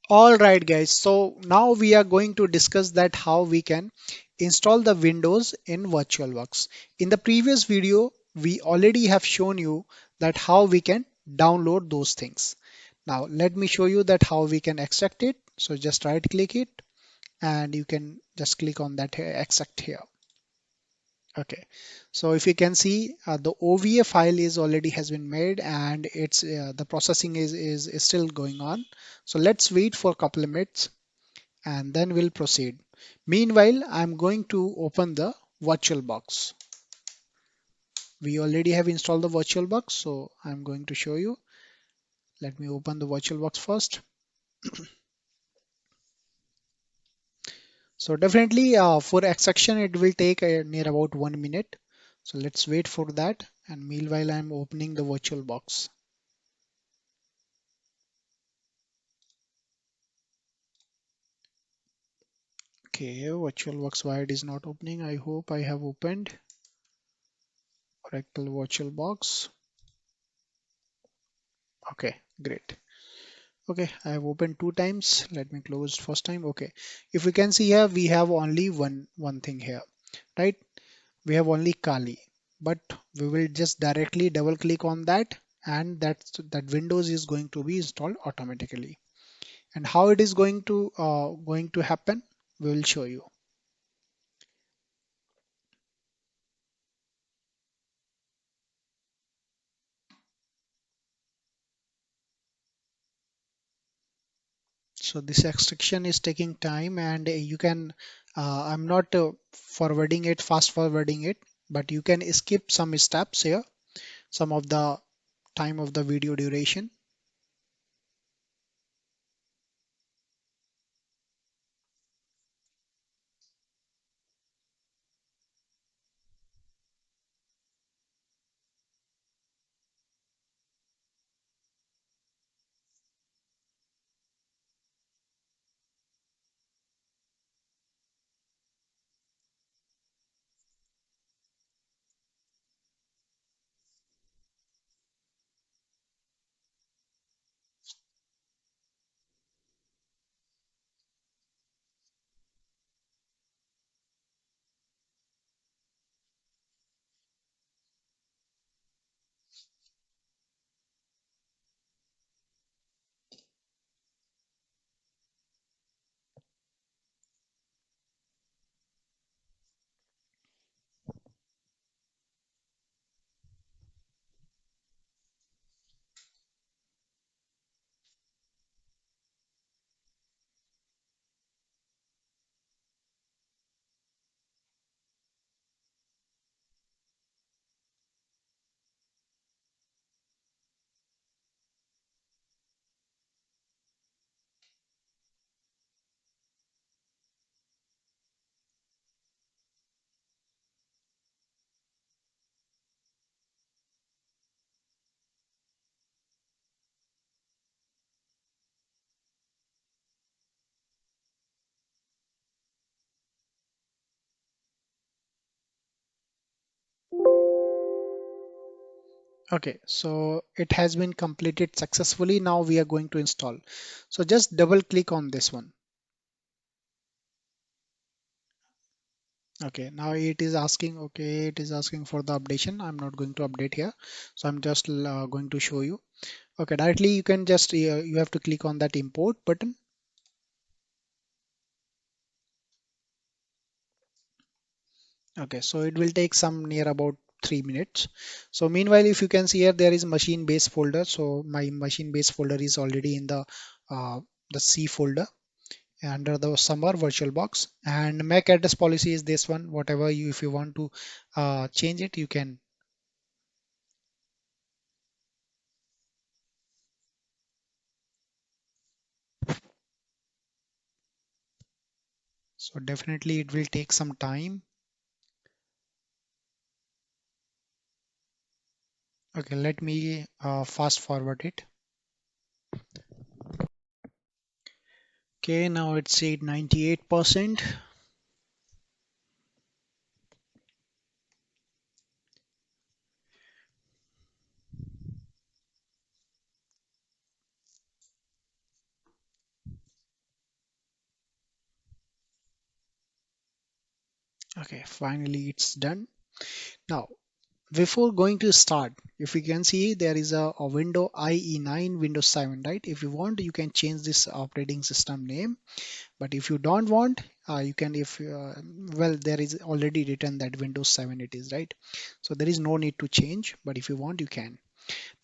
All right, guys. So now we are going to discuss that how we can install the Windows in VirtualBox. In the previous video, we already have shown you that how we can download those things. Now let me show you that how we can extract it. So just right click it and you can just click on that here, extract here. Okay, so if you can see the OVA file is already has been made and it's the processing is still going on. So let's wait for a couple of minutes and then we'll proceed. Meanwhile, I'm going to open the VirtualBox. We already have installed the VirtualBox, so I'm going to show you. Let me open the VirtualBox first. So definitely for extraction, it will take near about 1 minute. So let's wait for that. And meanwhile, I'm opening the VirtualBox. Okay, VirtualBox why it is not opening. I hope I have opened Oracle VirtualBox. Okay, great. Okay, I have opened two times. Let me close first time. Okay, if we can see here, we have only one thing here, right? We have only Kali, but we will just directly double click on that, and that Windows is going to be installed automatically. And how it is going to happen, we will show you. So this extraction is taking time, and you can. I'm not forwarding it, fast forwarding it, but you can skip some steps here, some of the time of the video duration. Okay, so it has been completed successfully. Now we are going to install. So just double click on this one. Okay, now it is asking, okay, it is asking for the updation. I'm not going to update here. So I'm just going to show you. Okay, directly you can just, you have to click on that import button. Okay, so it will take some near about 3 minutes. So meanwhile, if you can see here, there is machine base folder. So my machine base folder is already in uh, the C folder under the summer VirtualBox, and MAC address policy is this one. Whatever you, if you want to change it, you can. So definitely it will take some time. Okay, let me fast forward it. Okay, now it's at 98%. Okay, finally it's done. Now, before going to start, if you can see there is a window IE9, Windows 7, right? If you want, you can change this operating system name. But if you don't want, you can, if well, there is already written that Windows 7 it is, right? So there is no need to change. But if you want, you can.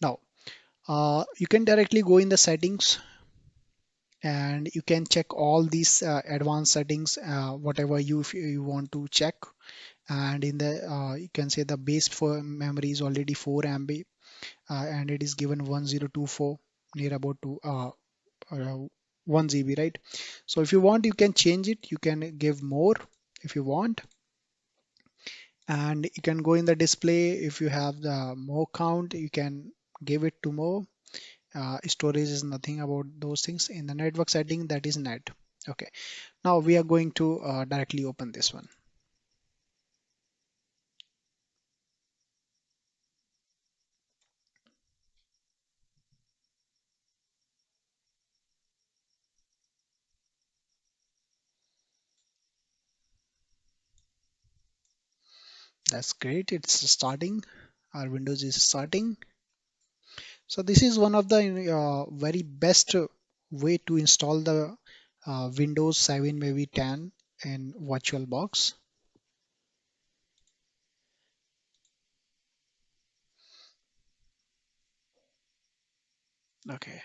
Now, you can directly go in the settings and you can check all these advanced settings, whatever you want to check. And in the you can say the base for memory is already 4 MB, and it is given 1024 near about to 1 GB, right? So if you want, you can change it. You can give more if you want, and you can go in the display. If you have the more count, you can give it to more. Storage is nothing about those things. In the network setting, that is net. Okay, now we are going to directly open this one. That's great. It's starting. Our Windows is starting. So this is one of the very best way to install the Windows 7, maybe 10 in VirtualBox. Okay.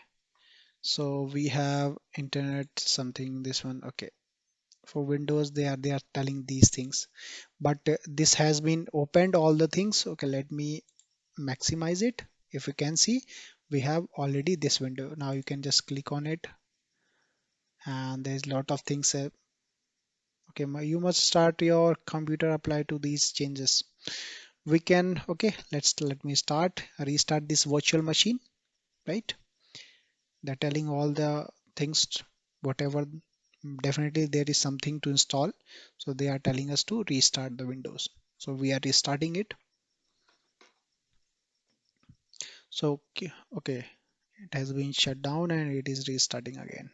So we have internet something, this one. Okay. For Windows, they are telling these things, but this has been opened all the things. Okay, let me maximize it. If you can see, we have already this window. Now you can just click on it, and there's a lot of things. Okay, you must start your computer apply to these changes. We can, okay, let me start restart this virtual machine, right? They're telling all the things, whatever. Definitely there is something to install, so they are telling us to restart the Windows. So we are restarting it. So okay, it has been shut down and it is restarting again.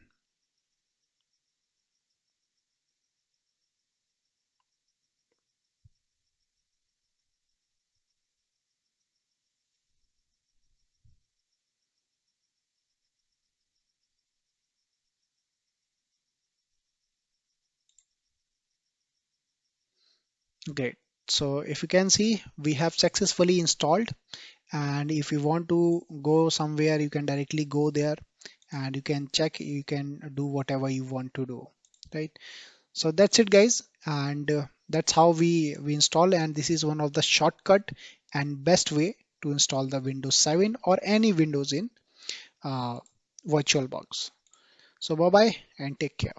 Great. So if you can see, we have successfully installed, and if you want to go somewhere, you can directly go there and you can check, you can do whatever you want to do, right? So that's it, guys, and that's how we install, and this is one of the shortcut and best way to install the Windows 7 or any Windows in uh, VirtualBox. So bye bye and take care.